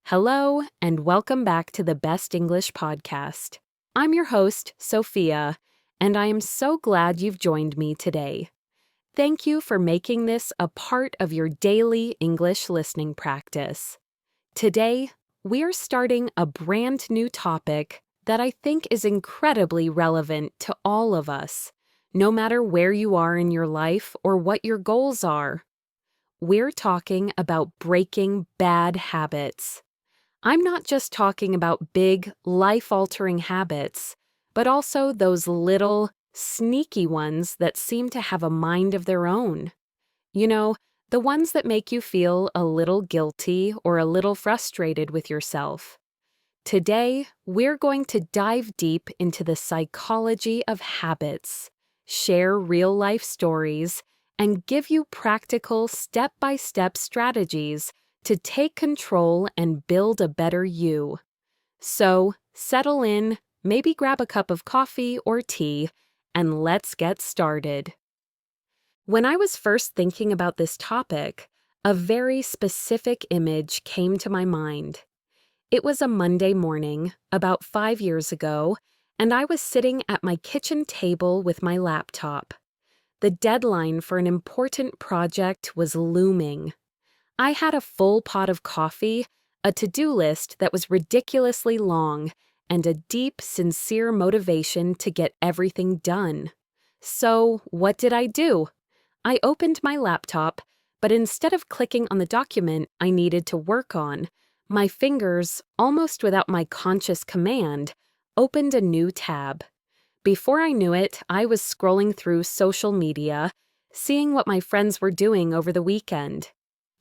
Hello, and welcome back to the Best English Podcast. I'm your host, Sophia, and I am so glad you've joined me today. Thank you for making this a part of your daily English listening practice. Today, we are starting a brand new topic that I think is incredibly relevant to all of us, no matter where you are in your life or what your goals are. We're talking about breaking bad habits. I'm not just talking about big, life-altering habits, but also those little, sneaky ones that seem to have a mind of their own. You know, the ones that make you feel a little guilty or a little frustrated with yourself. Today, we're going to dive deep into the psychology of habits, share real-life stories, and give you practical step-by-step strategies to take control and build a better you. So, settle in, maybe grab a cup of coffee or tea, and let's get started. When I was first thinking about this topic, a very specific image came to my mind. It was a Monday morning, about 5 years ago, and I was sitting at my kitchen table with my laptop. The deadline for an important project was looming. I had a full pot of coffee, a to-do list that was ridiculously long, and a deep, sincere motivation to get everything done. So, what did I do? I opened my laptop, but instead of clicking on the document I needed to work on, my fingers, almost without my conscious command, opened a new tab. Before I knew it, I was scrolling through social media, seeing what my friends were doing over the weekend.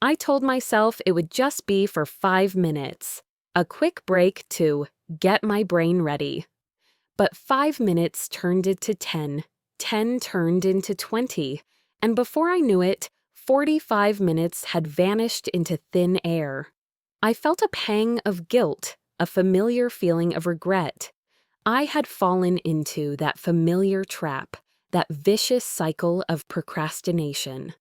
I told myself it would just be for 5 minutes, a quick break to get my brain ready. But 5 minutes turned into 10, 10 turned into 20, and before I knew it, 45 minutes had vanished into thin air. I felt a pang of guilt, a familiar feeling of regret. I had fallen into that familiar trap, that vicious cycle of procrastination.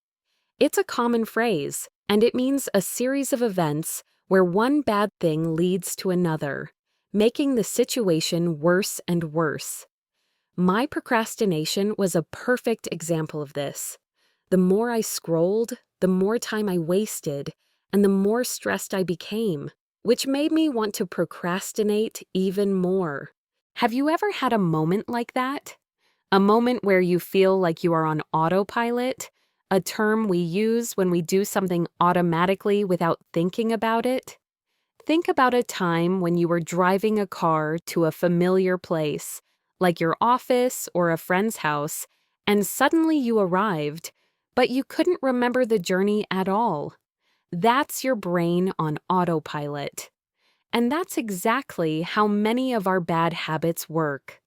It's a common phrase, and it means a series of events where one bad thing leads to another, making the situation worse and worse. My procrastination was a perfect example of this. The more I scrolled, the more time I wasted, and the more stressed I became, which made me want to procrastinate even more. Have you ever had a moment like that? A moment where you feel like you are on autopilot? A term we use when we do something automatically without thinking about it? Think about a time when you were driving a car to a familiar place, like your office or a friend's house, and suddenly you arrived, but you couldn't remember the journey at all. That's your brain on autopilot. And that's exactly how many of our bad habits work.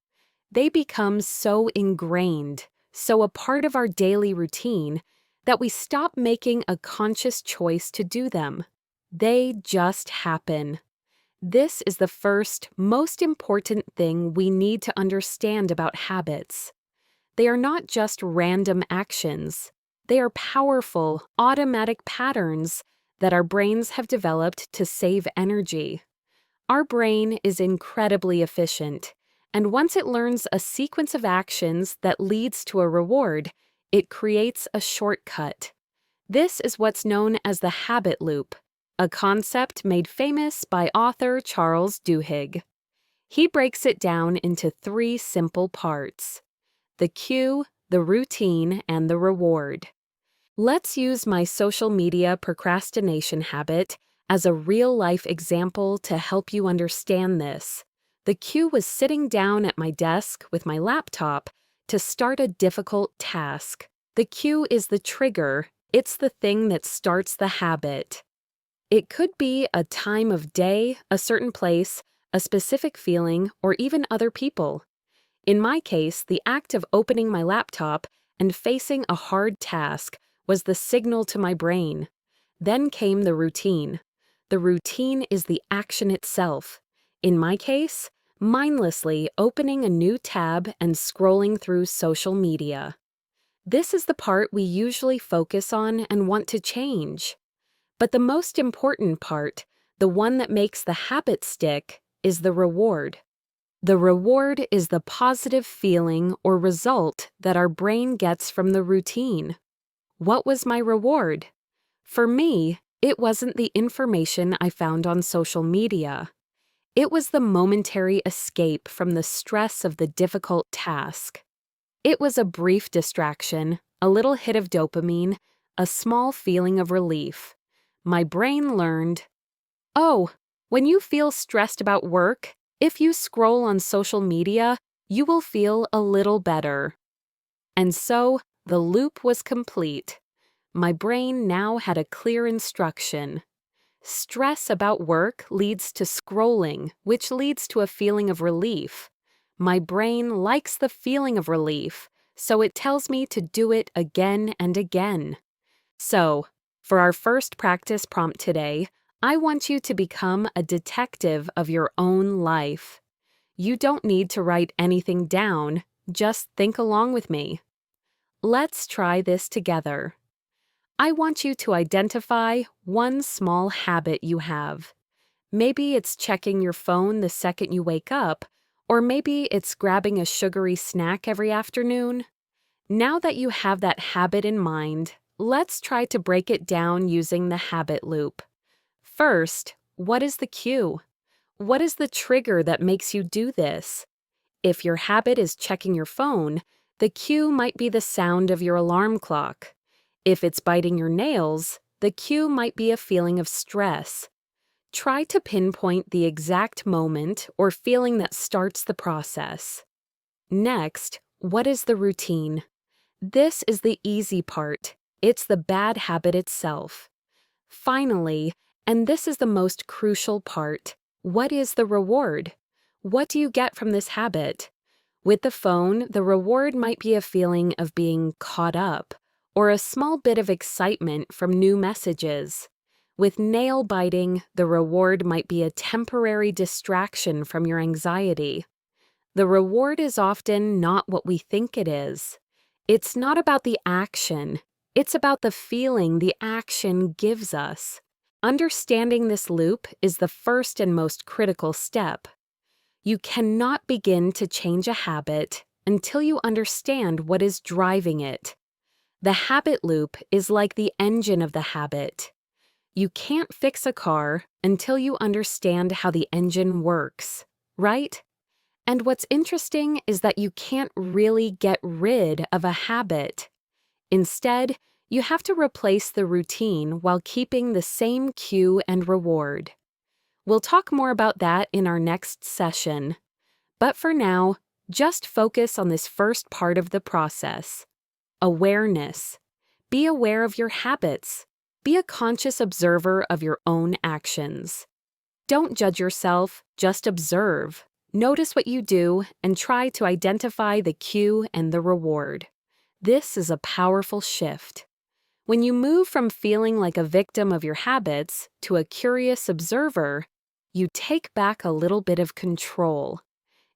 They become so ingrained, so a part of our daily routine, that we stop making a conscious choice to do them. They just happen. This is the first, most important thing we need to understand about habits. They are not just random actions. They are powerful, automatic patterns that our brains have developed to save energy. Our brain is incredibly efficient, and once it learns a sequence of actions that leads to a reward, it creates a shortcut. This is what's known as the habit loop, a concept made famous by author Charles Duhigg. He breaks it down into 3 simple parts: the cue, the routine, and the reward. Let's use my social media procrastination habit as a real-life example to help you understand this. The cue was sitting down at my desk with my laptop to start a difficult task. The cue is the trigger. It's the thing that starts the habit. It could be a time of day, a certain place, a specific feeling, or even other people. In my case, the act of opening my laptop and facing a hard task was the signal to my brain. Then came the routine. The routine is the action itself. In my case, mindlessly opening a new tab and scrolling through social media. This is the part we usually focus on and want to change. But the most important part, The one that makes the habit stick is the reward. The reward is the positive feeling or result that our brain gets from the routine. What was my reward? For me, it wasn't the information I found on social media. It was the momentary escape from the stress of the difficult task. It was a brief distraction, a little hit of dopamine, a small feeling of relief. My brain learned, oh, when you feel stressed about work, if you scroll on social media, you will feel a little better. And so, the loop was complete. My brain now had a clear instruction. Stress about work leads to scrolling, which leads to a feeling of relief. My brain likes the feeling of relief, so it tells me to do it again and again. So, for our first practice prompt today, I want you to become a detective of your own life. You don't need to write anything down, just think along with me. Let's try this together. I want you to identify one small habit you have. Maybe it's checking your phone the second you wake up, or maybe it's grabbing a sugary snack every afternoon. Now that you have that habit in mind, let's try to break it down using the habit loop. First, what is the cue? What is the trigger that makes you do this? If your habit is checking your phone, the cue might be the sound of your alarm clock. If it's biting your nails, the cue might be a feeling of stress. Try to pinpoint the exact moment or feeling that starts the process. Next, what is the routine? This is the easy part. It's the bad habit itself. Finally, and this is the most crucial part, what is the reward? What do you get from this habit? With the phone, the reward might be a feeling of being caught up, or a small bit of excitement from new messages. With nail biting, the reward might be a temporary distraction from your anxiety. The reward is often not what we think it is. It's not about the action. It's about the feeling the action gives us. Understanding this loop is the first and most critical step. You cannot begin to change a habit until you understand what is driving it. The habit loop is like the engine of the habit. You can't fix a car until you understand how the engine works, right? And what's interesting is that you can't really get rid of a habit. Instead, you have to replace the routine while keeping the same cue and reward. We'll talk more about that in our next session. But for now, just focus on this first part of the process. Awareness. Be aware of your habits. Be a conscious observer of your own actions. Don't judge yourself, just observe. Notice what you do and try to identify the cue and the reward. This is a powerful shift. When you move from feeling like a victim of your habits to a curious observer, you take back a little bit of control.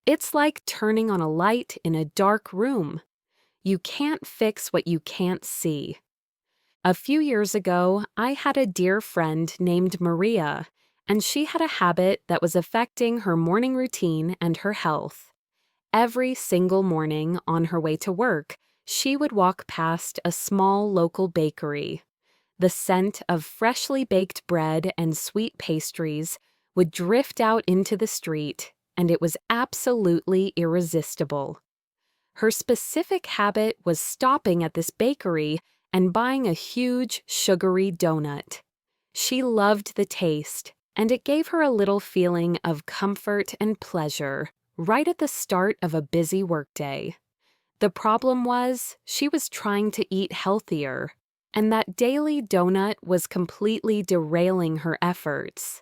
It's like turning on a light in a dark room. You can't fix what you can't see. A few years ago, I had a dear friend named Maria, and she had a habit that was affecting her morning routine and her health. Every single morning on her way to work, she would walk past a small local bakery. The scent of freshly baked bread and sweet pastries would drift out into the street, and it was absolutely irresistible. Her specific habit was stopping at this bakery and buying a huge, sugary donut. She loved the taste, and it gave her a little feeling of comfort and pleasure right at the start of a busy workday. The problem was, she was trying to eat healthier, and that daily donut was completely derailing her efforts.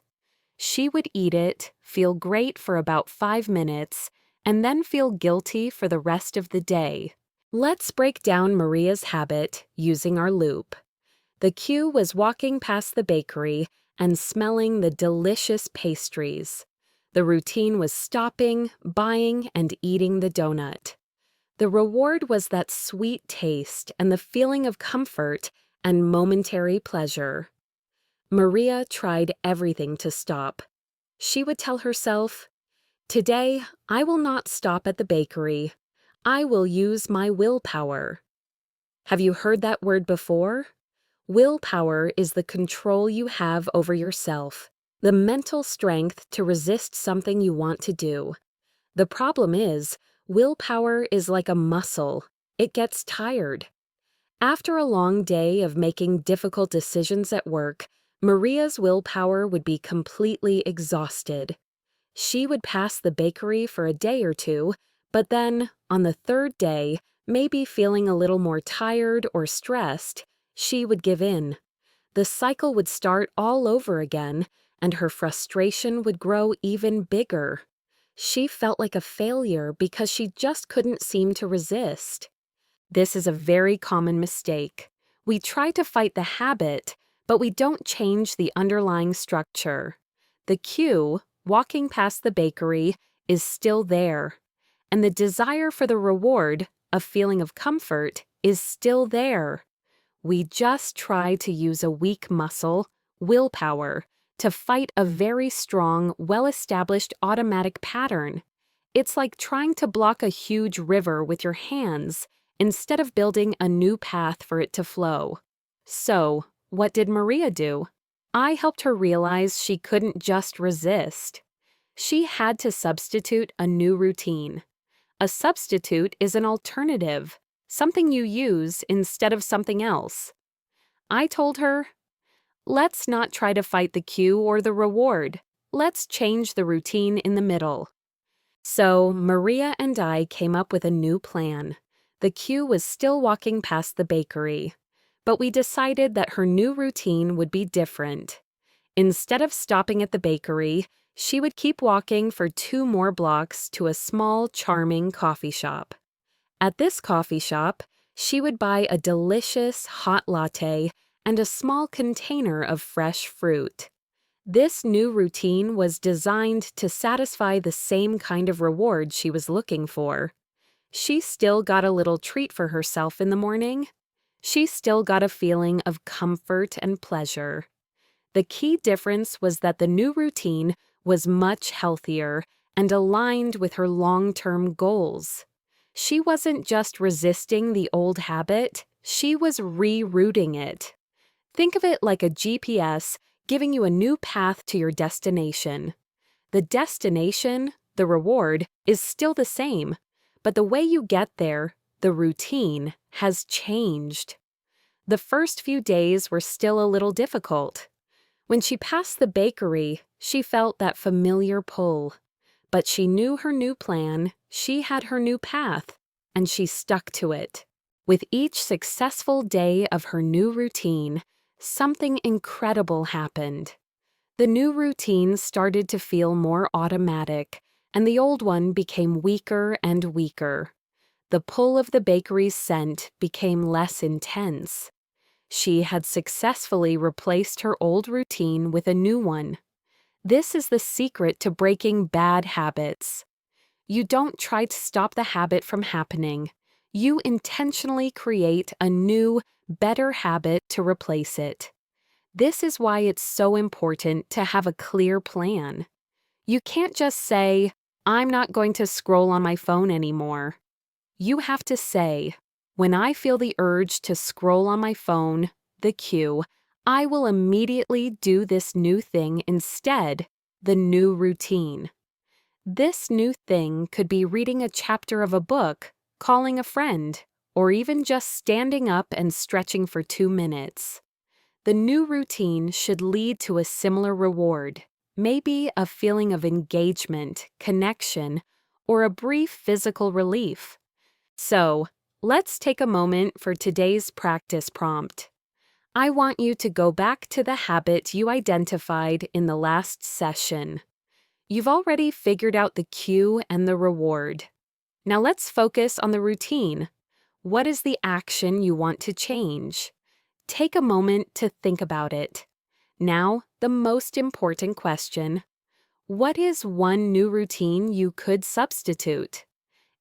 She would eat it, feel great for about 5 minutes, and then feel guilty for the rest of the day. Let's break down Maria's habit using our loop. The cue was walking past the bakery and smelling the delicious pastries. The routine was stopping, buying, and eating the donut. The reward was that sweet taste and the feeling of comfort and momentary pleasure. Maria tried everything to stop. She would tell herself, "Today, I will not stop at the bakery. I will use my willpower." Have you heard that word before? Willpower is the control you have over yourself, the mental strength to resist something you want to do. The problem is, willpower is like a muscle. It gets tired. After a long day of making difficult decisions at work, Maria's willpower would be completely exhausted. She would pass the bakery for a day or two, but then, on the third day, maybe feeling a little more tired or stressed, she would give in. The cycle would start all over again, and her frustration would grow even bigger. She felt like a failure because she just couldn't seem to resist. This is a very common mistake. We try to fight the habit, but we don't change the underlying structure. The cue, walking past the bakery, is still there, and the desire for the reward, a feeling of comfort, is still there. We just try to use a weak muscle, willpower, to fight a very strong, well-established automatic pattern. It's like trying to block a huge river with your hands instead of building a new path for it to flow. So, what did Maria do? I helped her realize she couldn't just resist. She had to substitute a new routine. A substitute is an alternative, something you use instead of something else. I told her, "Let's not try to fight the cue or the reward. Let's change the routine in the middle." So, Maria and I came up with a new plan. The cue was still walking past the bakery, but we decided that her new routine would be different. Instead of stopping at the bakery, she would keep walking for 2 more blocks to a small, charming coffee shop. At this coffee shop, she would buy a delicious hot latte and a small container of fresh fruit. This new routine was designed to satisfy the same kind of reward she was looking for. She still got a little treat for herself in the morning. She still got a feeling of comfort and pleasure. The key difference was that the new routine was much healthier and aligned with her long-term goals. She wasn't just resisting the old habit, she was rerouting it. Think of it like a GPS giving you a new path to your destination. The destination, the reward, is still the same, but the way you get there, the routine, has changed. The first few days were still a little difficult. When she passed the bakery, she felt that familiar pull. But she knew her new plan, she had her new path, and she stuck to it. With each successful day of her new routine, something incredible happened. The new routine started to feel more automatic, and the old one became weaker and weaker. The pull of the bakery's scent became less intense. She had successfully replaced her old routine with a new one. This is the secret to breaking bad habits. You don't try to stop the habit from happening. You intentionally create a new, better habit to replace it. This is why it's so important to have a clear plan. You can't just say, "I'm not going to scroll on my phone anymore." You have to say, "When I feel the urge to scroll on my phone, the cue, I will immediately do this new thing instead, the new routine." This new thing could be reading a chapter of a book, calling a friend, or even just standing up and stretching for 2 minutes. The new routine should lead to a similar reward, maybe a feeling of engagement, connection, or a brief physical relief. So, let's take a moment for today's practice prompt. I want you to go back to the habit you identified in the last session. You've already figured out the cue and the reward. Now let's focus on the routine. What is the action you want to change? Take a moment to think about it. Now, the most important question. What is one new routine you could substitute?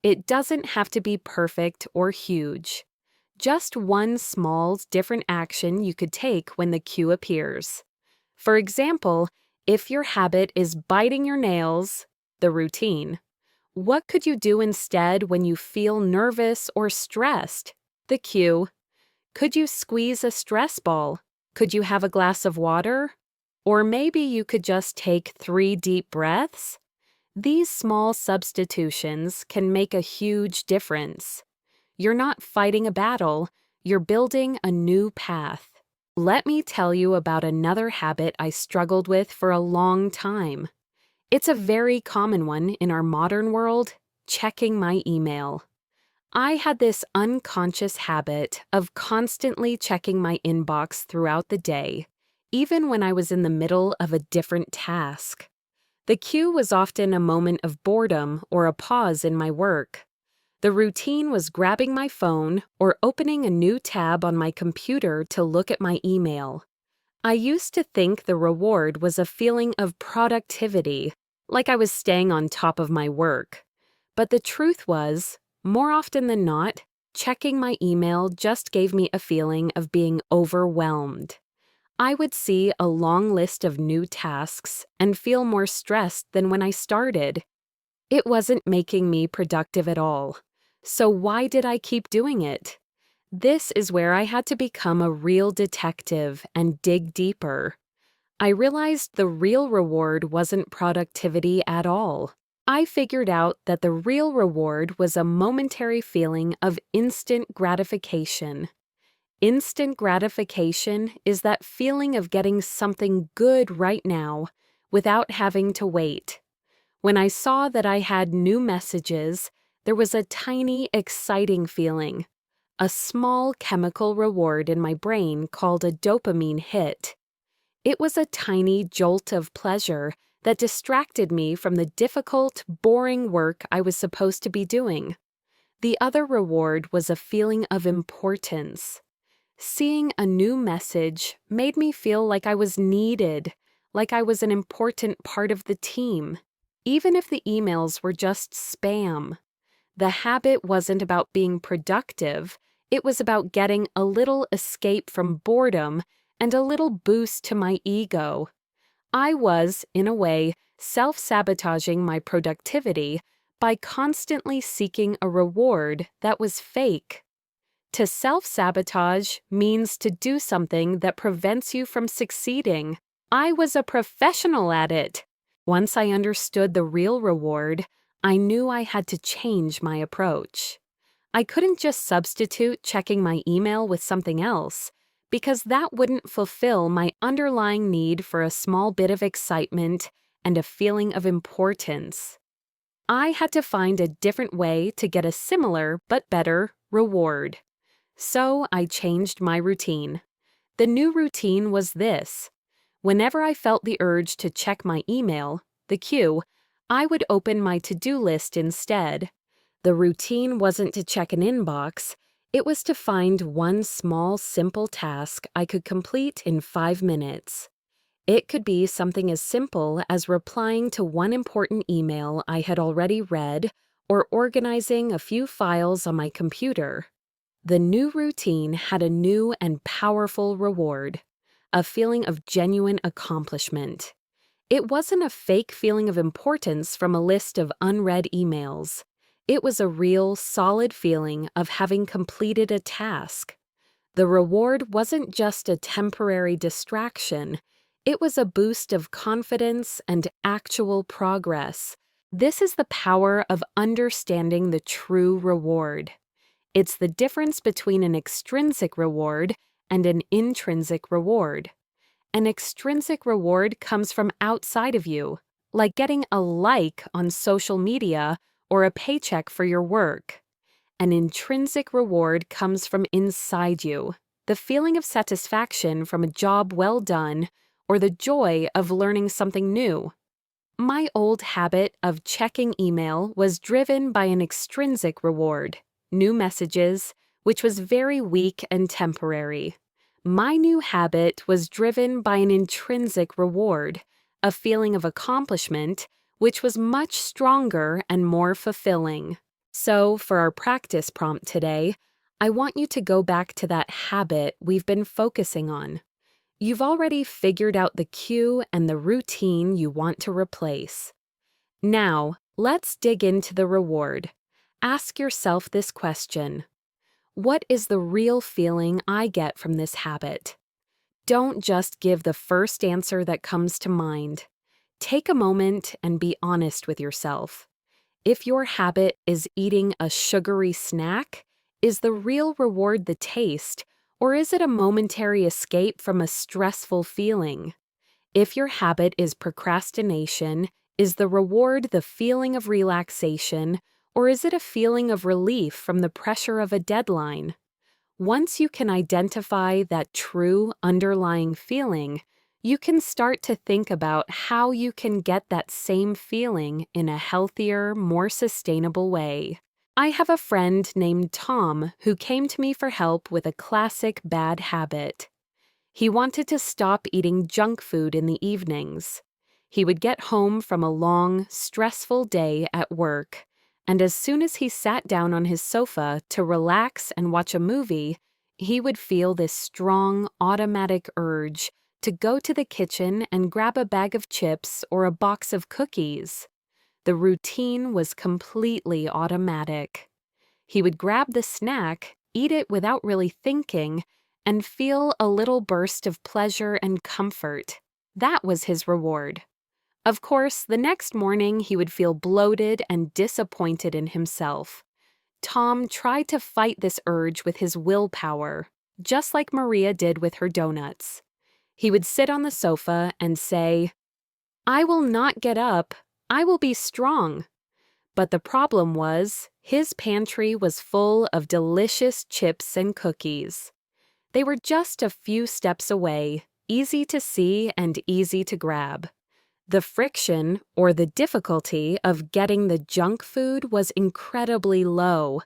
It doesn't have to be perfect or huge. Just one small, different action you could take when the cue appears. For example, if your habit is biting your nails, the routine, what could you do instead when you feel nervous or stressed? The cue. Could you squeeze a stress ball? Could you have a glass of water? Or maybe you could just take 3 deep breaths? These small substitutions can make a huge difference. You're not fighting a battle, you're building a new path. Let me tell you about another habit I struggled with for a long time. It's a very common one in our modern world, checking my email. I had this unconscious habit of constantly checking my inbox throughout the day, even when I was in the middle of a different task. The cue was often a moment of boredom or a pause in my work. The routine was grabbing my phone or opening a new tab on my computer to look at my email. I used to think the reward was a feeling of productivity, like I was staying on top of my work. But the truth was, more often than not, checking my email just gave me a feeling of being overwhelmed. I would see a long list of new tasks and feel more stressed than when I started. It wasn't making me productive at all. So why did I keep doing it? This is where I had to become a real detective and dig deeper. I realized the real reward wasn't productivity at all. I figured out that the real reward was a momentary feeling of instant gratification. Instant gratification is that feeling of getting something good right now without having to wait. When I saw that I had new messages, there was a tiny, exciting feeling, a small chemical reward in my brain called a dopamine hit. It was a tiny jolt of pleasure that distracted me from the difficult, boring work I was supposed to be doing. The other reward was a feeling of importance. Seeing a new message made me feel like I was needed, like I was an important part of the team, even if the emails were just spam. The habit wasn't about being productive, it was about getting a little escape from boredom and a little boost to my ego. I was, in a way, self-sabotaging my productivity by constantly seeking a reward that was fake. To self-sabotage means to do something that prevents you from succeeding. I was a professional at it. Once I understood the real reward, I knew I had to change my approach. I couldn't just substitute checking my email with something else, because that wouldn't fulfill my underlying need for a small bit of excitement and a feeling of importance. I had to find a different way to get a similar but better reward. So I changed my routine. The new routine was this. Whenever I felt the urge to check my email, the cue, I would open my to-do list instead. The routine wasn't to check an inbox, it was to find one small, simple task I could complete in 5 minutes. It could be something as simple as replying to one important email I had already read or organizing a few files on my computer. The new routine had a new and powerful reward, a feeling of genuine accomplishment. It wasn't a fake feeling of importance from a list of unread emails. It was a real, solid feeling of having completed a task. The reward wasn't just a temporary distraction. It was a boost of confidence and actual progress. This is the power of understanding the true reward. It's the difference between an extrinsic reward and an intrinsic reward. An extrinsic reward comes from outside of you, like getting a like on social media or a paycheck for your work. An intrinsic reward comes from inside you, the feeling of satisfaction from a job well done or the joy of learning something new. My old habit of checking email was driven by an extrinsic reward, new messages, which was very weak and temporary. My new habit was driven by an intrinsic reward, a feeling of accomplishment, which was much stronger and more fulfilling. So, for our practice prompt today, I want you to go back to that habit we've been focusing on. You've already figured out the cue and the routine you want to replace. Now, let's dig into the reward. Ask yourself this question: what is the real feeling I get from this habit? Don't just give the first answer that comes to mind. Take a moment and be honest with yourself. If your habit is eating a sugary snack, is the real reward the taste, or is it a momentary escape from a stressful feeling? If your habit is procrastination, is the reward the feeling of relaxation, or is it a feeling of relief from the pressure of a deadline? Once you can identify that true underlying feeling, you can start to think about how you can get that same feeling in a healthier, more sustainable way. I have a friend named Tom who came to me for help with a classic bad habit. He wanted to stop eating junk food in the evenings. He would get home from a long, stressful day at work, and as soon as he sat down on his sofa to relax and watch a movie, he would feel this strong, automatic urge to go to the kitchen and grab a bag of chips or a box of cookies. The routine was completely automatic. He would grab the snack, eat it without really thinking, and feel a little burst of pleasure and comfort. That was his reward. Of course, the next morning he would feel bloated and disappointed in himself. Tom tried to fight this urge with his willpower, just like Maria did with her donuts. He would sit on the sofa and say, "I will not get up. I will be strong." But the problem was, his pantry was full of delicious chips and cookies. They were just a few steps away, easy to see and easy to grab. The friction, or the difficulty, of getting the junk food was incredibly low.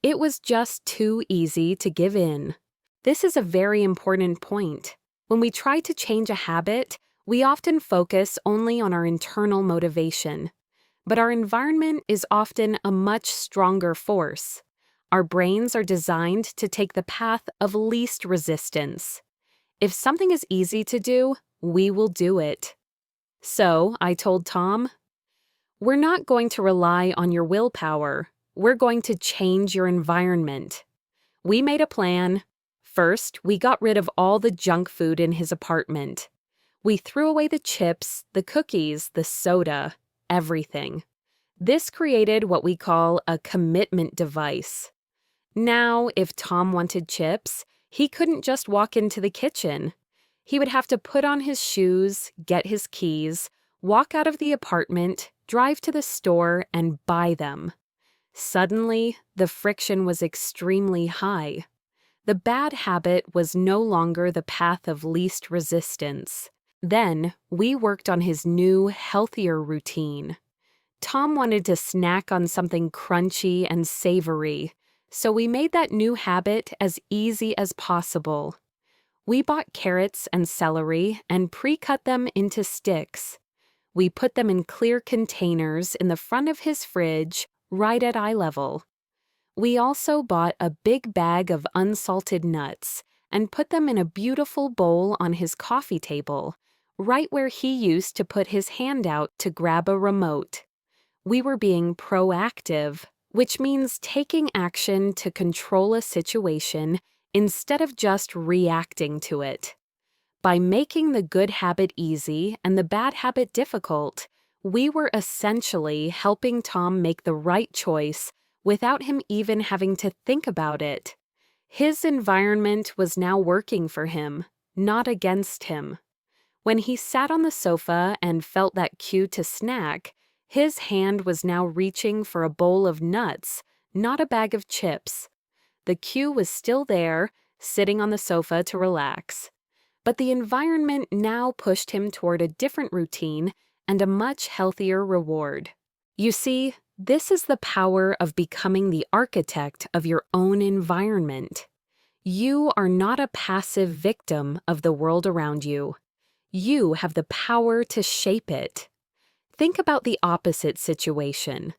It was just too easy to give in. This is a very important point. When we try to change a habit, we often focus only on our internal motivation. But our environment is often a much stronger force. Our brains are designed to take the path of least resistance. If something is easy to do, we will do it. So, I told Tom, "We're not going to rely on your willpower. We're going to change your environment." We made a plan. First, we got rid of all the junk food in his apartment. We threw away the chips, the cookies, the soda, everything. This created what we call a commitment device. Now, if Tom wanted chips, he couldn't just walk into the kitchen. He would have to put on his shoes, get his keys, walk out of the apartment, drive to the store, and buy them. Suddenly, the friction was extremely high. The bad habit was no longer the path of least resistance. Then, we worked on his new, healthier routine. Tom wanted to snack on something crunchy and savory, so we made that new habit as easy as possible. We bought carrots and celery and pre-cut them into sticks. We put them in clear containers in the front of his fridge, right at eye level. We also bought a big bag of unsalted nuts and put them in a beautiful bowl on his coffee table, right where he used to put his hand out to grab a remote. We were being proactive, which means taking action to control a situation instead of just reacting to it. By making the good habit easy and the bad habit difficult, we were essentially helping Tom make the right choice without him even having to think about it. His environment was now working for him, not against him. When he sat on the sofa and felt that cue to snack, his hand was now reaching for a bowl of nuts, not a bag of chips. The cue was still there, sitting on the sofa to relax. But the environment now pushed him toward a different routine and a much healthier reward. You see, this is the power of becoming the architect of your own environment. You are not a passive victim of the world around you. You have the power to shape it. Think about the opposite situation.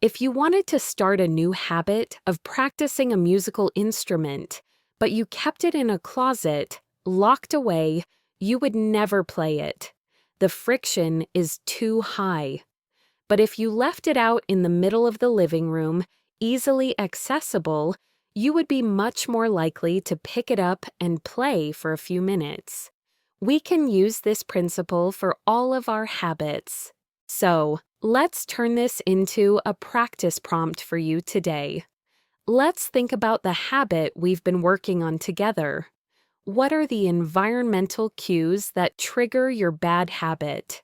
If you wanted to start a new habit of practicing a musical instrument, but you kept it in a closet, locked away, you would never play it. The friction is too high. But if you left it out in the middle of the living room, easily accessible, you would be much more likely to pick it up and play for a few minutes. We can use this principle for all of our habits. So, let's turn this into a practice prompt for you today. Let's think about the habit we've been working on together. What are the environmental cues that trigger your bad habit?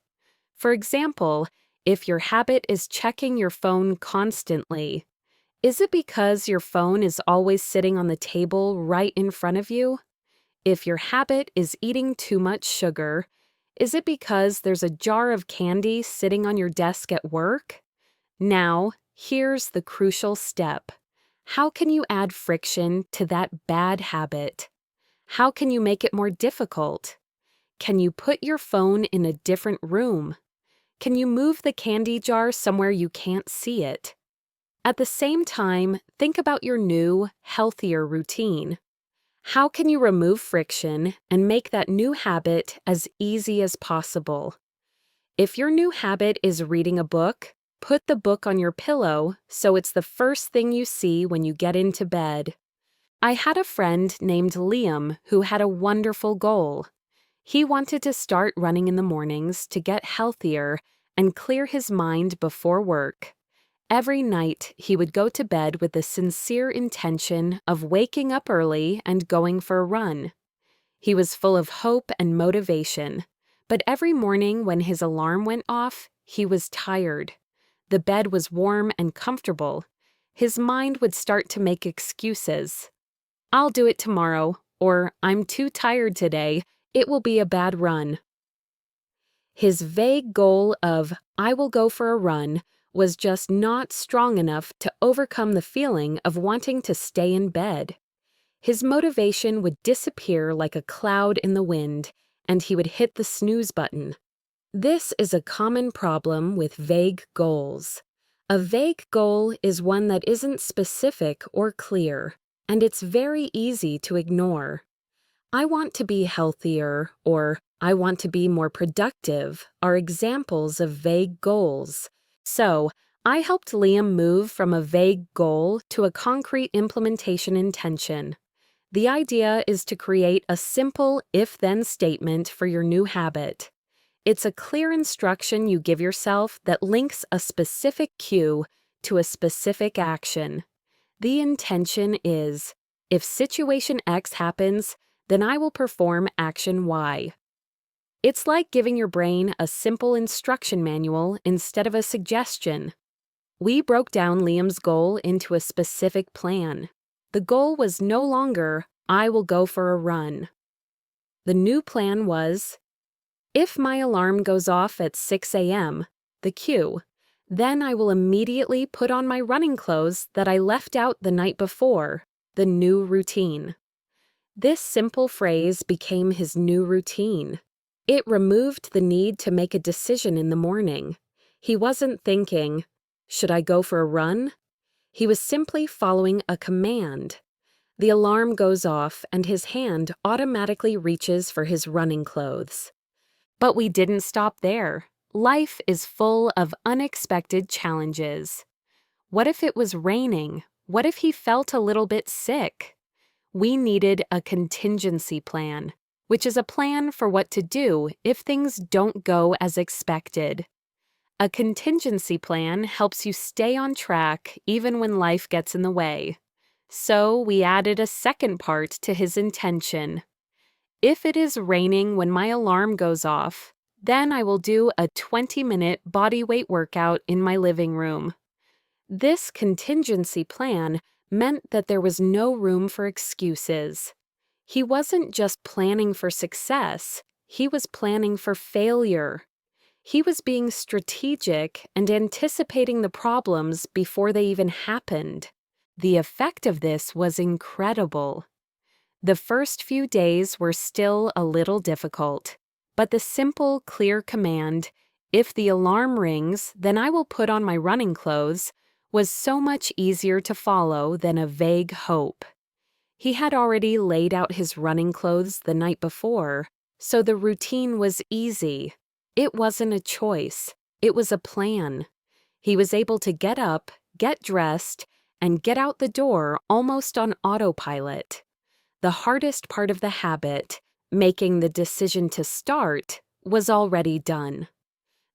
For example, if your habit is checking your phone constantly, is it because your phone is always sitting on the table right in front of you? If your habit is eating too much sugar, is it because there's a jar of candy sitting on your desk at work? Now, here's the crucial step. How can you add friction to that bad habit? How can you make it more difficult? Can you put your phone in a different room? Can you move the candy jar somewhere you can't see it? At the same time, think about your new, healthier routine. How can you remove friction and make that new habit as easy as possible? If your new habit is reading a book, put the book on your pillow so it's the first thing you see when you get into bed. I had a friend named Liam who had a wonderful goal. He wanted to start running in the mornings to get healthier and clear his mind before work. Every night, he would go to bed with the sincere intention of waking up early and going for a run. He was full of hope and motivation, but every morning when his alarm went off, he was tired. The bed was warm and comfortable. His mind would start to make excuses. "I'll do it tomorrow," or "I'm too tired today. It will be a bad run." His vague goal of "I will go for a run" was just not strong enough to overcome the feeling of wanting to stay in bed. His motivation would disappear like a cloud in the wind, and he would hit the snooze button. This is a common problem with vague goals. A vague goal is one that isn't specific or clear, and it's very easy to ignore. "I want to be healthier," or "I want to be more productive," are examples of vague goals. So, I helped Liam move from a vague goal to a concrete implementation intention. The idea is to create a simple if-then statement for your new habit. It's a clear instruction you give yourself that links a specific cue to a specific action. The intention is, if situation X happens, then I will perform action Y. It's like giving your brain a simple instruction manual instead of a suggestion. We broke down Liam's goal into a specific plan. The goal was no longer, "I will go for a run." The new plan was, if my alarm goes off at 6 a.m., the cue, then I will immediately put on my running clothes that I left out the night before, the new routine. This simple phrase became his new routine. It removed the need to make a decision in the morning. He wasn't thinking, "Should I go for a run?" He was simply following a command. The alarm goes off and his hand automatically reaches for his running clothes. But we didn't stop there. Life is full of unexpected challenges. What if it was raining? What if he felt a little bit sick? We needed a contingency plan, which is a plan for what to do if things don't go as expected. A contingency plan helps you stay on track even when life gets in the way. So we added a second part to his intention. If it is raining when my alarm goes off, then I will do a 20-minute body weight workout in my living room. This contingency plan meant that there was no room for excuses. He wasn't just planning for success, he was planning for failure. He was being strategic and anticipating the problems before they even happened. The effect of this was incredible. The first few days were still a little difficult, but the simple, clear command, "If the alarm rings, then I will put on my running clothes," was so much easier to follow than a vague hope. He had already laid out his running clothes the night before, so the routine was easy. It wasn't a choice, it was a plan. He was able to get up, get dressed, and get out the door almost on autopilot. The hardest part of the habit, making the decision to start, was already done.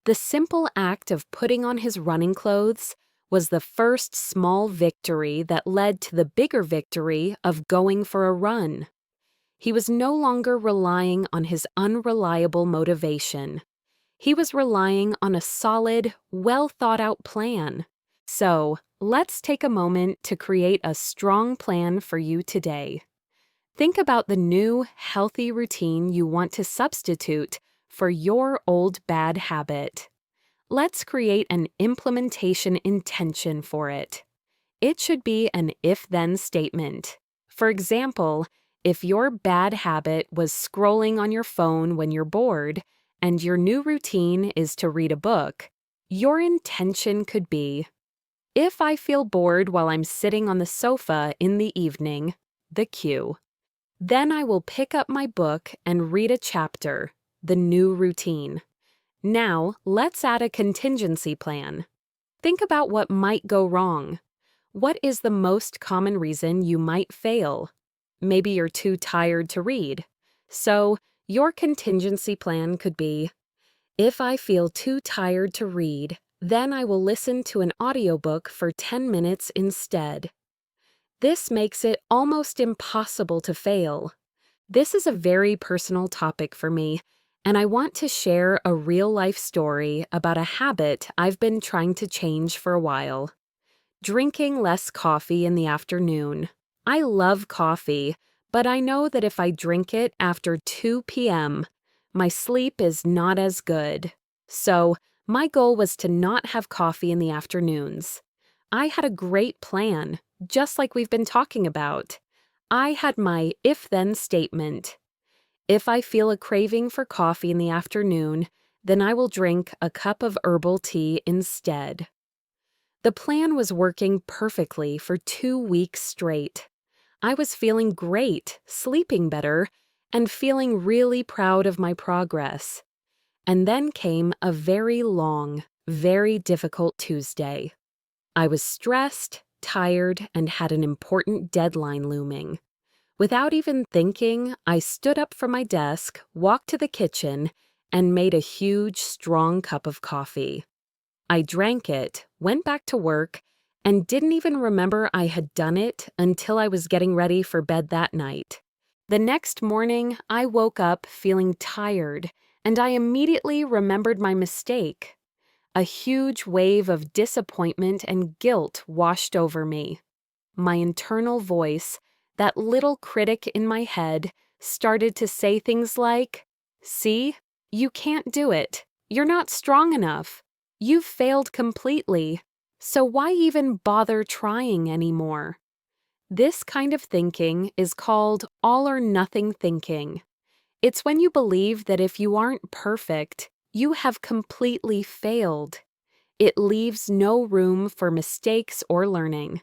The simple act of putting on his running clothes was the first small victory that led to the bigger victory of going for a run. He was no longer relying on his unreliable motivation. He was relying on a solid, well-thought-out plan. So, let's take a moment to create a strong plan for you today. Think about the new, healthy routine you want to substitute for your old bad habit. Let's create an implementation intention for it. It should be an if-then statement. For example, if your bad habit was scrolling on your phone when you're bored, and your new routine is to read a book, your intention could be, if I feel bored while I'm sitting on the sofa in the evening, the cue, then I will pick up my book and read a chapter, the new routine. Now, let's add a contingency plan. Think about what might go wrong. What is the most common reason you might fail? Maybe you're too tired to read. So, your contingency plan could be, if I feel too tired to read, then I will listen to an audiobook for 10 minutes instead. This makes it almost impossible to fail. This is a very personal topic for me, and I want to share a real-life story about a habit I've been trying to change for a while. Drinking less coffee in the afternoon. I love coffee, but I know that if I drink it after 2 p.m., my sleep is not as good. So, my goal was to not have coffee in the afternoons. I had a great plan, just like we've been talking about. I had my if-then statement. If I feel a craving for coffee in the afternoon, then I will drink a cup of herbal tea instead. The plan was working perfectly for 2 weeks straight. I was feeling great, sleeping better, and feeling really proud of my progress. And then came a very long, very difficult Tuesday. I was stressed, tired, and had an important deadline looming. Without even thinking, I stood up from my desk, walked to the kitchen, and made a huge, strong cup of coffee. I drank it, went back to work, and didn't even remember I had done it until I was getting ready for bed that night. The next morning, I woke up feeling tired, and I immediately remembered my mistake. A huge wave of disappointment and guilt washed over me. My internal voice, that little critic in my head, started to say things like, "See, you can't do it. You're not strong enough. You've failed completely. So why even bother trying anymore?" This kind of thinking is called all or nothing thinking. It's when you believe that if you aren't perfect, you have completely failed. It leaves no room for mistakes or learning.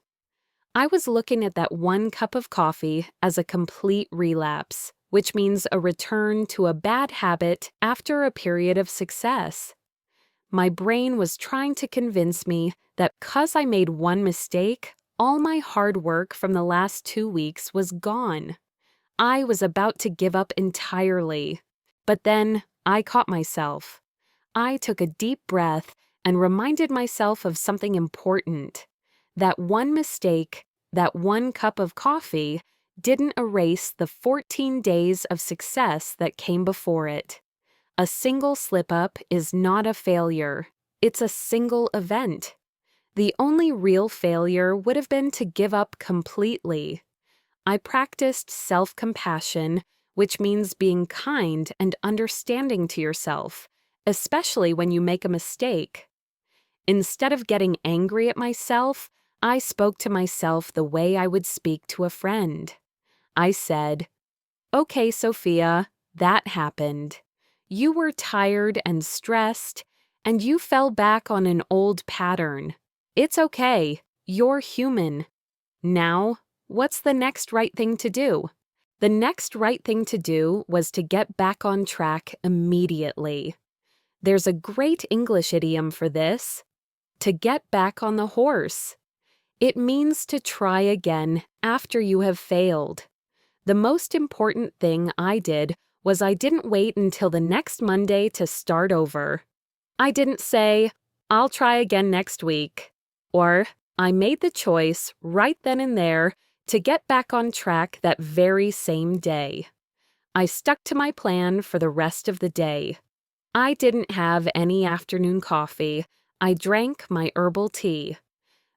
I was looking at that 1 cup of coffee as a complete relapse, which means a return to a bad habit after a period of success. My brain was trying to convince me that because I made one mistake, all my hard work from the last 2 weeks was gone. I was about to give up entirely. But then I caught myself. I took a deep breath and reminded myself of something important. That one mistake, that 1 cup of coffee, didn't erase the 14 days of success that came before it. A single slip-up is not a failure. It's a single event. The only real failure would have been to give up completely. I practiced self-compassion, which means being kind and understanding to yourself, especially when you make a mistake. Instead of getting angry at myself, I spoke to myself the way I would speak to a friend. I said, "Okay, Sophia, that happened. You were tired and stressed, and you fell back on an old pattern. It's okay. You're human. Now, What's the next right thing to do? The next right thing to do was to get back on track immediately. There's a great English idiom for this: to get back on the horse. It means to try again after you have failed. The most important thing I did was I didn't wait until the next Monday to start over. I didn't say, "I'll try again next week," or I made the choice right then and there to get back on track that very same day. I stuck to my plan for the rest of the day. I didn't have any afternoon coffee. I drank my herbal tea.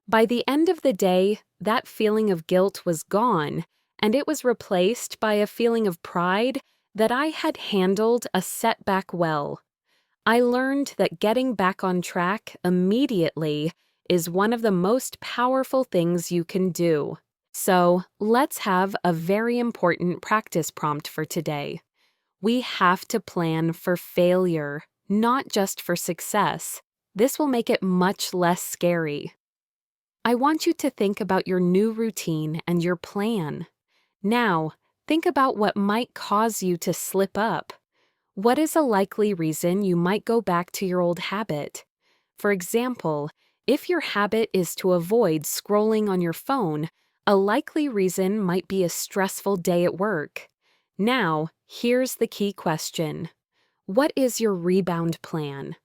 By the end of the day, that feeling of guilt was gone, and it was replaced by a feeling of pride that I had handled a setback well. I learned that getting back on track immediately is one of the most powerful things you can do. So, let's have a very important practice prompt for today. We have to plan for failure, not just for success. This will make it much less scary. I want you to think about your new routine and your plan. Now, think about what might cause you to slip up. What is a likely reason you might go back to your old habit? For example, if your habit is to avoid scrolling on your phone, a likely reason might be a stressful day at work. Now, here's the key question. What is your rebound plan?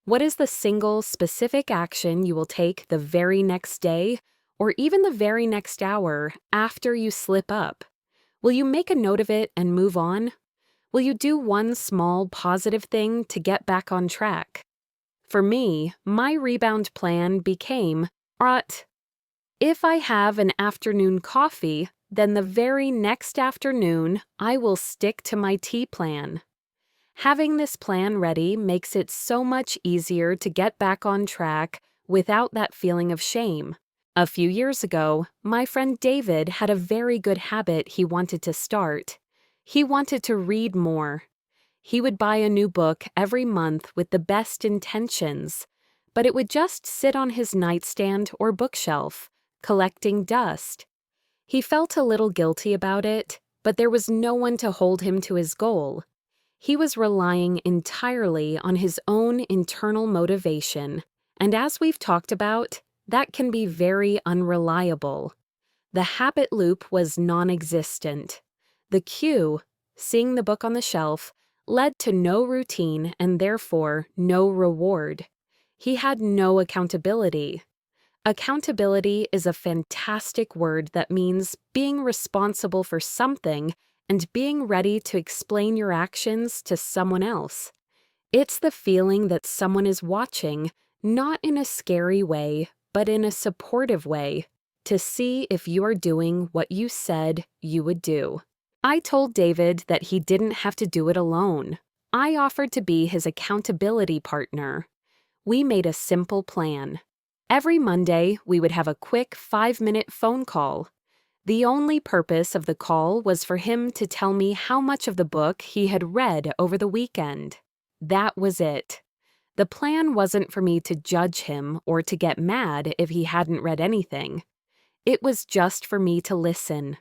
What is the single specific action you will take the very next day, or even the very next hour after you slip up? Will you make a note of it and move on? Will you do one small positive thing to get back on track? For me, my rebound plan became, if I have an afternoon coffee, then the very next afternoon I will stick to my tea plan. Having this plan ready makes it so much easier to get back on track without that feeling of shame. A few years ago, my friend David had a very good habit he wanted to start. He wanted to read more. He would buy a new book every month with the best intentions, but it would just sit on his nightstand or bookshelf, collecting dust. He felt a little guilty about it, but there was no one to hold him to his goal. He was relying entirely on his own internal motivation, and as we've talked about, that can be very unreliable. The habit loop was non-existent. The cue, seeing the book on the shelf, led to no routine and therefore no reward. He had no accountability. Accountability is a fantastic word that means being responsible for something and being ready to explain your actions to someone else. It's the feeling that someone is watching, not in a scary way, but in a supportive way, to see if you are doing what you said you would do. I told David that he didn't have to do it alone. I offered to be his accountability partner. We made a simple plan. Every Monday, we would have a quick 5-minute phone call. The only purpose of the call was for him to tell me how much of the book he had read over the weekend. That was it. The plan wasn't for me to judge him or to get mad if he hadn't read anything. It was just for me to listen.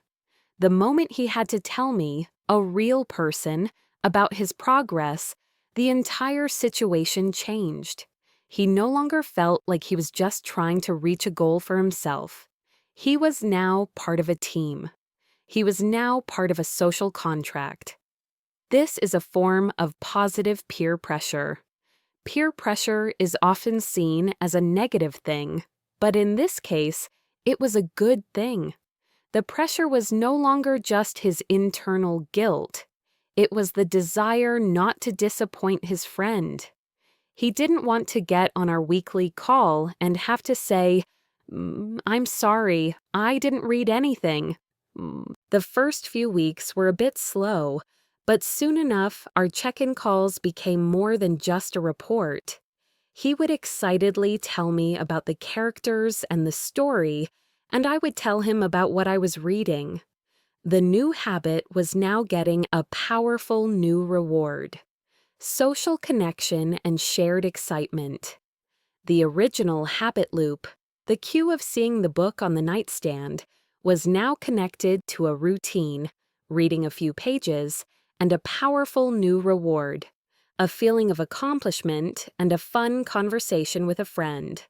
The moment he had to tell me, a real person, about his progress, the entire situation changed. He no longer felt like he was just trying to reach a goal for himself. He was now part of a team. He was now part of a social contract. This is a form of positive peer pressure. Peer pressure is often seen as a negative thing, but in this case, it was a good thing. The pressure was no longer just his internal guilt. It was the desire not to disappoint his friend. He didn't want to get on our weekly call and have to say, "I'm sorry, I didn't read anything." The first few weeks were a bit slow, but soon enough our check-in calls became more than just a report. He would excitedly tell me about the characters and the story, and I would tell him about what I was reading. The new habit was now getting a powerful new reward: social connection and shared excitement. The original habit loop, the cue of seeing the book on the nightstand, was now connected to a routine, reading a few pages, and a powerful new reward, a feeling of accomplishment and a fun conversation with a friend.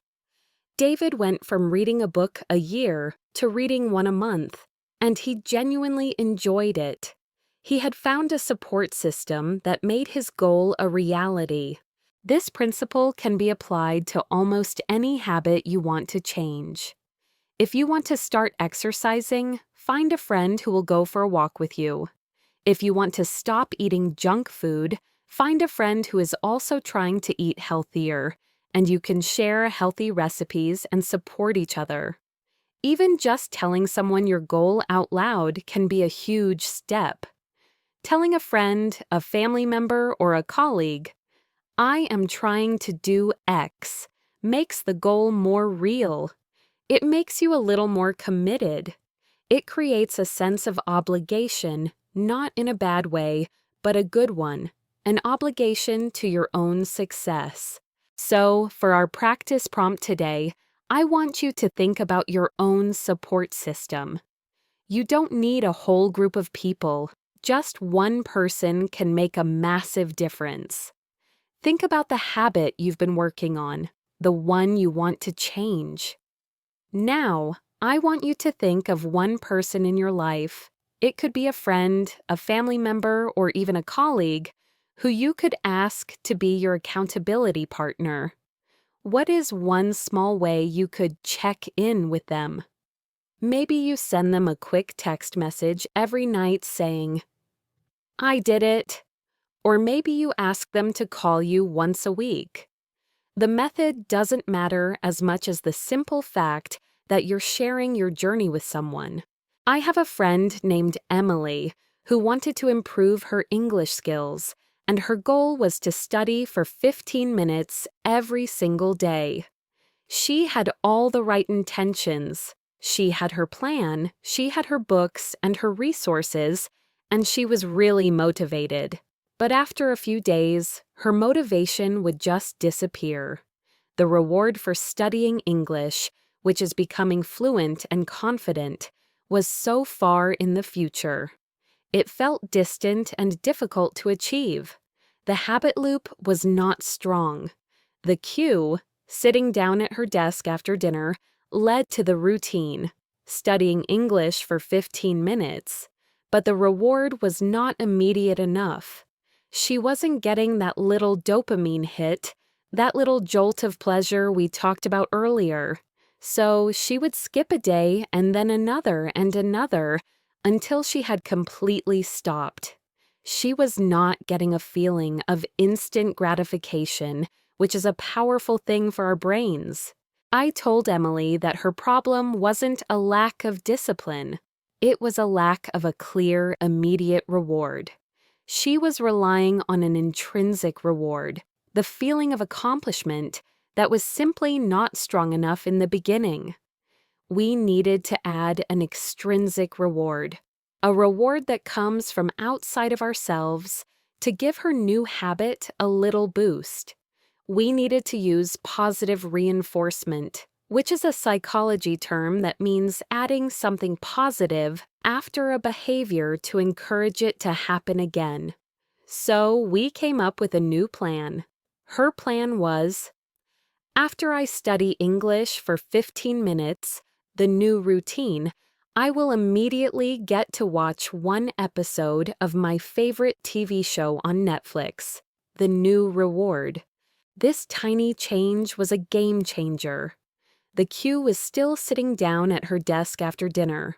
David went from reading a book a year to reading one a month, and he genuinely enjoyed it. He had found a support system that made his goal a reality. This principle can be applied to almost any habit you want to change. If you want to start exercising, find a friend who will go for a walk with you. If you want to stop eating junk food, find a friend who is also trying to eat healthier, and you can share healthy recipes and support each other. Even just telling someone your goal out loud can be a huge step. Telling a friend, a family member, or a colleague, "I am trying to do X," makes the goal more real. It makes you a little more committed. It creates a sense of obligation, not in a bad way, but a good one, an obligation to your own success. So, for our practice prompt today, I want you to think about your own support system. You don't need a whole group of people. Just one person can make a massive difference. Think about the habit you've been working on, the one you want to change. Now, I want you to think of one person in your life. It could be a friend, a family member, or even a colleague who you could ask to be your accountability partner. What is one small way you could check in with them? Maybe you send them a quick text message every night saying, "I did it." Or maybe you ask them to call you once a week. The method doesn't matter as much as the simple fact that you're sharing your journey with someone. I have a friend named Emily who wanted to improve her English skills, and her goal was to study for 15 minutes every single day. She had all the right intentions. She had her plan, she had her books and her resources, and she was really motivated. But after a few days, her motivation would just disappear. The reward for studying English, which is becoming fluent and confident, was so far in the future. It felt distant and difficult to achieve. The habit loop was not strong. The cue, sitting down at her desk after dinner, led to the routine, studying English for 15 minutes. But the reward was not immediate enough. She wasn't getting that little dopamine hit, that little jolt of pleasure we talked about earlier. So she would skip a day and then another and another until she had completely stopped. She was not getting a feeling of instant gratification, which is a powerful thing for our brains. I told Emily that her problem wasn't a lack of discipline. It was a lack of a clear, immediate reward. She was relying on an intrinsic reward, the feeling of accomplishment that was simply not strong enough in the beginning. We needed to add an extrinsic reward, a reward that comes from outside of ourselves to give her new habit a little boost. We needed to use positive reinforcement, which is a psychology term that means adding something positive after a behavior to encourage it to happen again. So we came up with a new plan. Her plan was, after I study English for 15 minutes, the new routine, I will immediately get to watch one episode of my favorite TV show on Netflix, The New Reward. This tiny change was a game changer. The cue was still sitting down at her desk after dinner.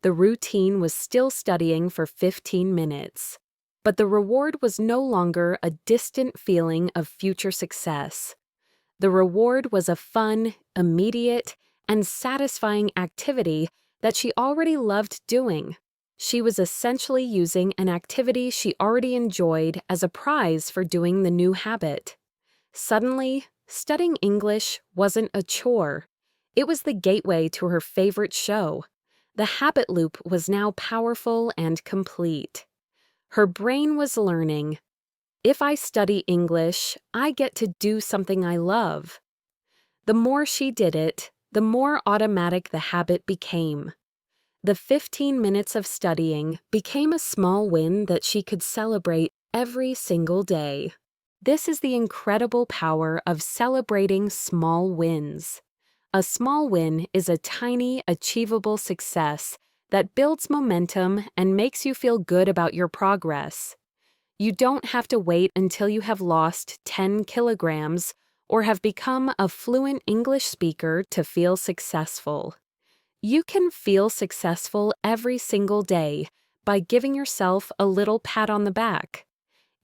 The routine was still studying for 15 minutes. But the reward was no longer a distant feeling of future success. The reward was a fun, immediate, and satisfying activity that she already loved doing. She was essentially using an activity she already enjoyed as a prize for doing the new habit. Suddenly, studying English wasn't a chore. It was the gateway to her favorite show. The habit loop was now powerful and complete. Her brain was learning, if I study English, I get to do something I love. The more she did it, the more automatic the habit became. The 15 minutes of studying became a small win that she could celebrate every single day. This is the incredible power of celebrating small wins. A small win is a tiny, achievable success that builds momentum and makes you feel good about your progress. You don't have to wait until you have lost 10 kilograms or have become a fluent English speaker to feel successful. You can feel successful every single day by giving yourself a little pat on the back.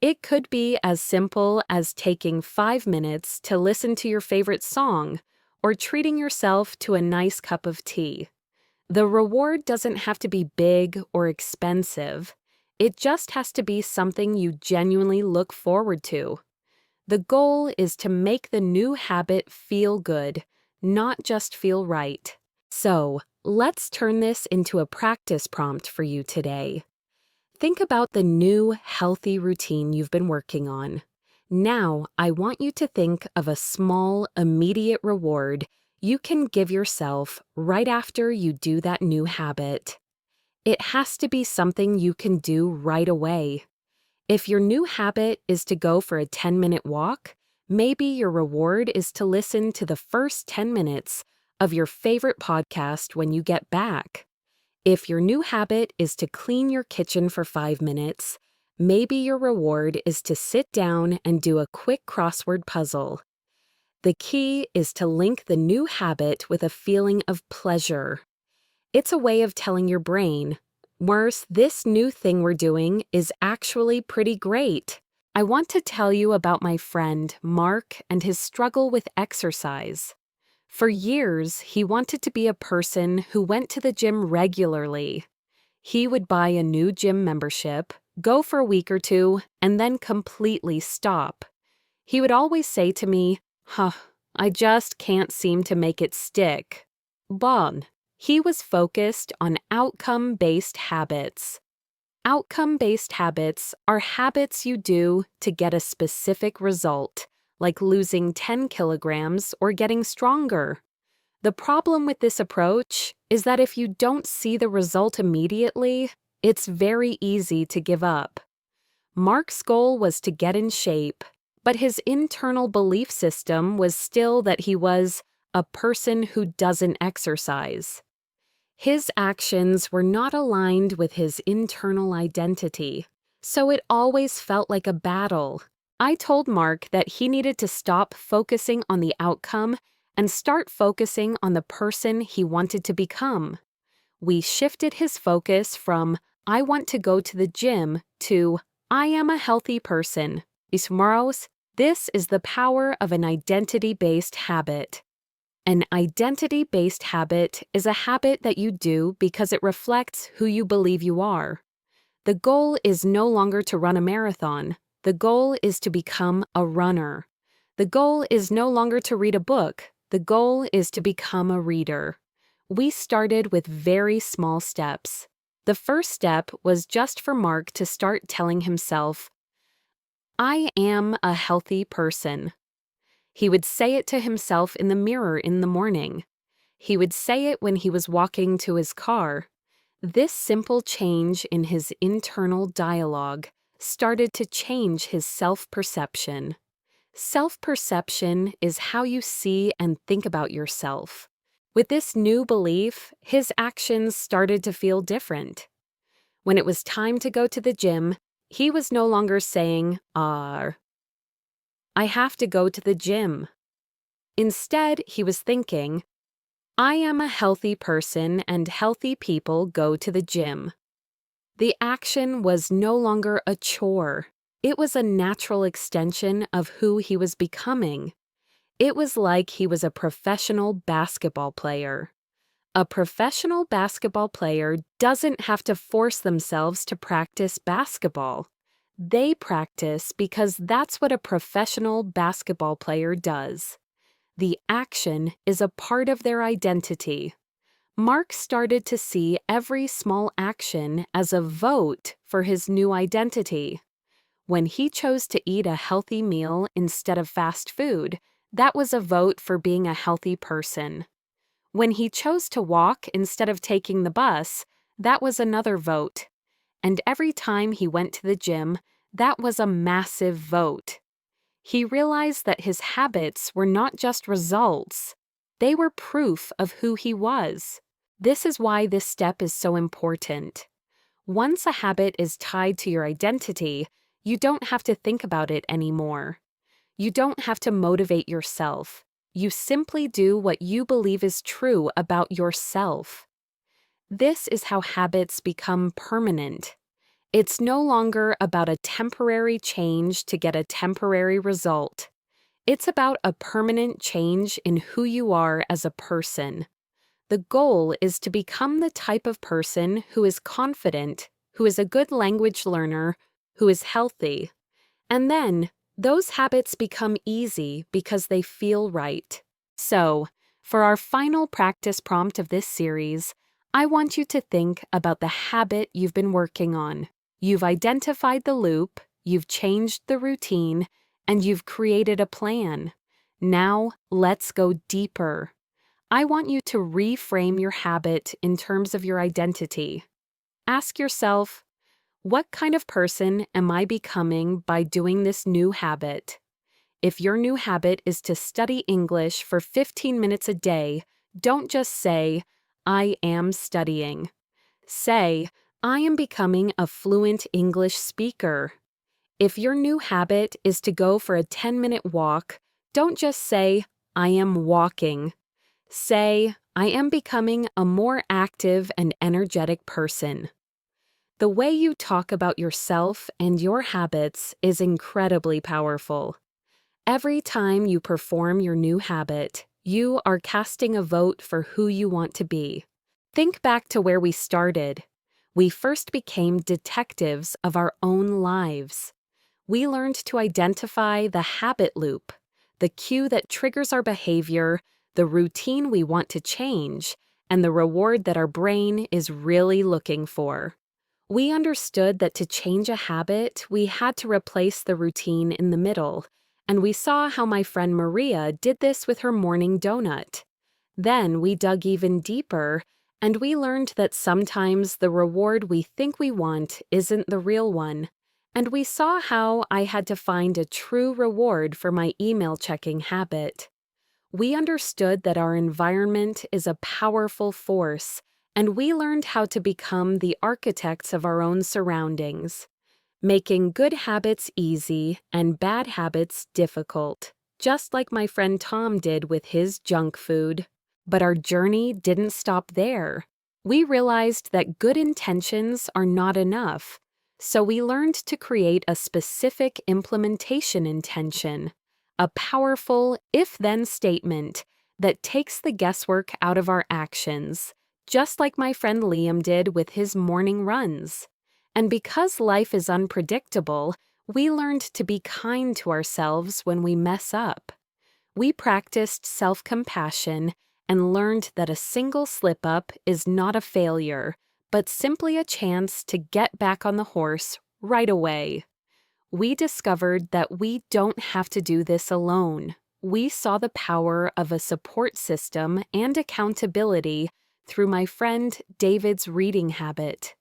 It could be as simple as taking 5 minutes to listen to your favorite song or treating yourself to a nice cup of tea. The reward doesn't have to be big or expensive. It just has to be something you genuinely look forward to. The goal is to make the new habit feel good, not just feel right. So, let's turn this into a practice prompt for you today. Think about the new, healthy routine you've been working on. Now, I want you to think of a small, immediate reward you can give yourself right after you do that new habit. It has to be something you can do right away. If your new habit is to go for a 10-minute walk, maybe your reward is to listen to the first 10 minutes of your favorite podcast when you get back. If your new habit is to clean your kitchen for 5 minutes, maybe your reward is to sit down and do a quick crossword puzzle. The key is to link the new habit with a feeling of pleasure. It's a way of telling your brain, worse, this new thing we're doing is actually pretty great. I want to tell you about my friend, Mark, and his struggle with exercise. For years, he wanted to be a person who went to the gym regularly. He would buy a new gym membership, go for a week or two, and then completely stop. He would always say to me, I just can't seem to make it stick. Bon. He was focused on outcome-based habits. Outcome-based habits are habits you do to get a specific result, like losing 10 kilograms or getting stronger. The problem with this approach is that if you don't see the result immediately, it's very easy to give up. Mark's goal was to get in shape, but his internal belief system was still that he was a person who doesn't exercise. His actions were not aligned with his internal identity, so it always felt like a battle. I told Mark that he needed to stop focusing on the outcome and start focusing on the person he wanted to become. We shifted his focus from, I want to go to the gym, to, I am a healthy person. This is the power of an identity-based habit. An identity-based habit is a habit that you do because it reflects who you believe you are. The goal is no longer to run a marathon. The goal is to become a runner. The goal is no longer to read a book. The goal is to become a reader. We started with very small steps. The first step was just for Mark to start telling himself, I am a healthy person. He would say it to himself in the mirror in the morning. He would say it when he was walking to his car. This simple change in his internal dialogue started to change his self-perception. Self-perception is how you see and think about yourself. With this new belief, his actions started to feel different. When it was time to go to the gym, he was no longer saying, I have to go to the gym. Instead, he was thinking, I am a healthy person and healthy people go to the gym. The action was no longer a chore. It was a natural extension of who he was becoming. It was like he was a professional basketball player. A professional basketball player doesn't have to force themselves to practice basketball. They practice because that's what a professional basketball player does. The action is a part of their identity. Mark started to see every small action as a vote for his new identity. When he chose to eat a healthy meal instead of fast food, that was a vote for being a healthy person. When he chose to walk instead of taking the bus, that was another vote. And every time he went to the gym, that was a massive vote. He realized that his habits were not just results, they were proof of who he was. This is why this step is so important. Once a habit is tied to your identity, you don't have to think about it anymore. You don't have to motivate yourself. You simply do what you believe is true about yourself. This is how habits become permanent. It's no longer about a temporary change to get a temporary result. It's about a permanent change in who you are as a person. The goal is to become the type of person who is confident, who is a good language learner, who is healthy. And then, those habits become easy because they feel right. So, for our final practice prompt of this series, I want you to think about the habit you've been working on. You've identified the loop, you've changed the routine, and you've created a plan. Now, let's go deeper. I want you to reframe your habit in terms of your identity. Ask yourself, what kind of person am I becoming by doing this new habit? If your new habit is to study English for 15 minutes a day, don't just say, I am studying. Say, I am becoming a fluent English speaker. If your new habit is to go for a 10-minute walk, don't just say, I am walking. Say, I am becoming a more active and energetic person. The way you talk about yourself and your habits is incredibly powerful. Every time you perform your new habit, you are casting a vote for who you want to be. Think back to where we started. We first became detectives of our own lives. We learned to identify the habit loop, the cue that triggers our behavior, the routine we want to change, and the reward that our brain is really looking for. We understood that to change a habit, we had to replace the routine in the middle, and we saw how my friend Maria did this with her morning donut. Then we dug even deeper, and we learned that sometimes the reward we think we want isn't the real one. And we saw how I had to find a true reward for my email checking habit. We understood that our environment is a powerful force, and we learned how to become the architects of our own surroundings, making good habits easy and bad habits difficult, just like my friend Tom did with his junk food. But our journey didn't stop there. We realized that good intentions are not enough, so we learned to create a specific implementation intention, a powerful if-then statement that takes the guesswork out of our actions, just like my friend Liam did with his morning runs. And because life is unpredictable, we learned to be kind to ourselves when we mess up. We practiced self-compassion and learned that a single slip-up is not a failure, but simply a chance to get back on the horse right away. We discovered that we don't have to do this alone. We saw the power of a support system and accountability through my friend David's reading habit.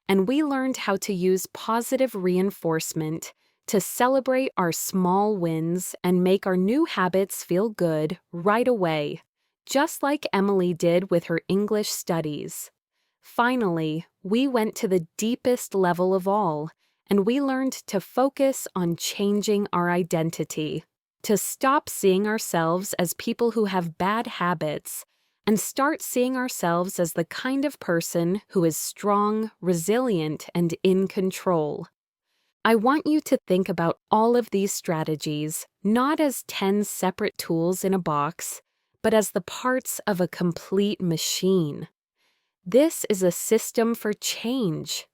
And we learned how to use positive reinforcement to celebrate our small wins and make our new habits feel good right away, just like Emily did with her English studies. Finally, we went to the deepest level of all, and we learned to focus on changing our identity, to stop seeing ourselves as people who have bad habits and start seeing ourselves as the kind of person who is strong, resilient, and in control. I want you to think about all of these strategies not as 10 separate tools in a box, but as the parts of a complete machine. This is a system for change.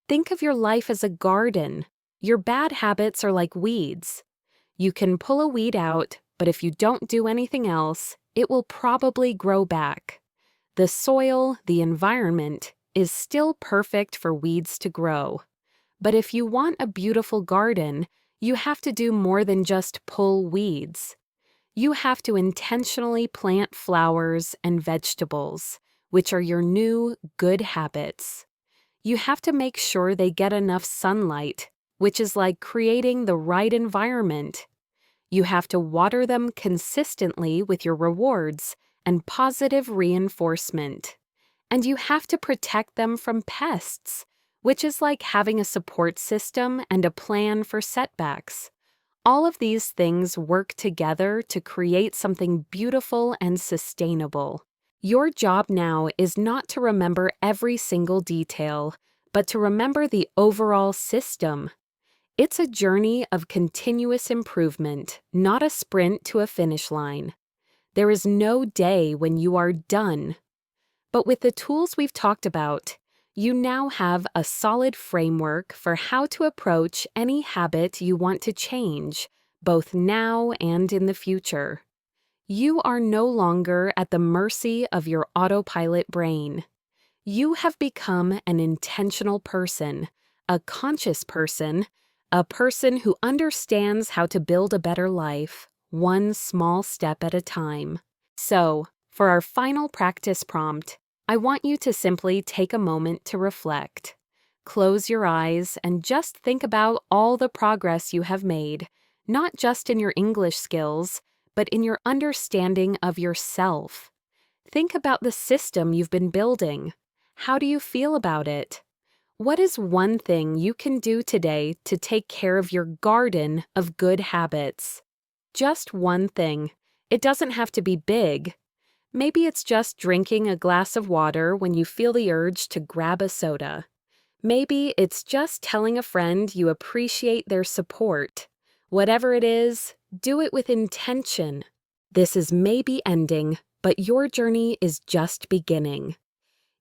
Think of your life as a garden. Your bad habits are like weeds. You can pull a weed out, but if you don't do anything else, it will probably grow back. The soil, the environment, is still perfect for weeds to grow. But if you want a beautiful garden, you have to do more than just pull weeds. You have to intentionally plant flowers and vegetables, which are your new good habits. You have to make sure they get enough sunlight, which is like creating the right environment. You have to water them consistently with your rewards and positive reinforcement. And you have to protect them from pests, which is like having a support system and a plan for setbacks. All of these things work together to create something beautiful and sustainable. Your job now is not to remember every single detail, but to remember the overall system. It's a journey of continuous improvement, not a sprint to a finish line. There is no day when you are done. But with the tools we've talked about, you now have a solid framework for how to approach any habit you want to change, both now and in the future. You are no longer at the mercy of your autopilot brain. You have become an intentional person, a conscious person, a person who understands how to build a better life, one small step at a time. So, for our final practice prompt, I want you to simply take a moment to reflect. Close your eyes and just think about all the progress you have made, not just in your English skills, but in your understanding of yourself. Think about the system you've been building. How do you feel about it? What is one thing you can do today to take care of your garden of good habits? Just one thing. It doesn't have to be big. Maybe it's just drinking a glass of water when you feel the urge to grab a soda. Maybe it's just telling a friend you appreciate their support. Whatever it is, do it with intention. This is maybe ending, but your journey is just beginning.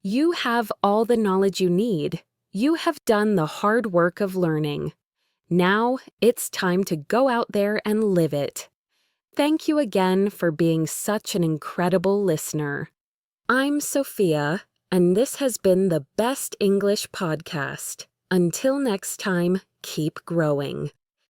You have all the knowledge you need. You have done the hard work of learning. Now it's time to go out there and live it. Thank you again for being such an incredible listener. I'm Sophia, and this has been the Best English Podcast. Until next time, keep growing.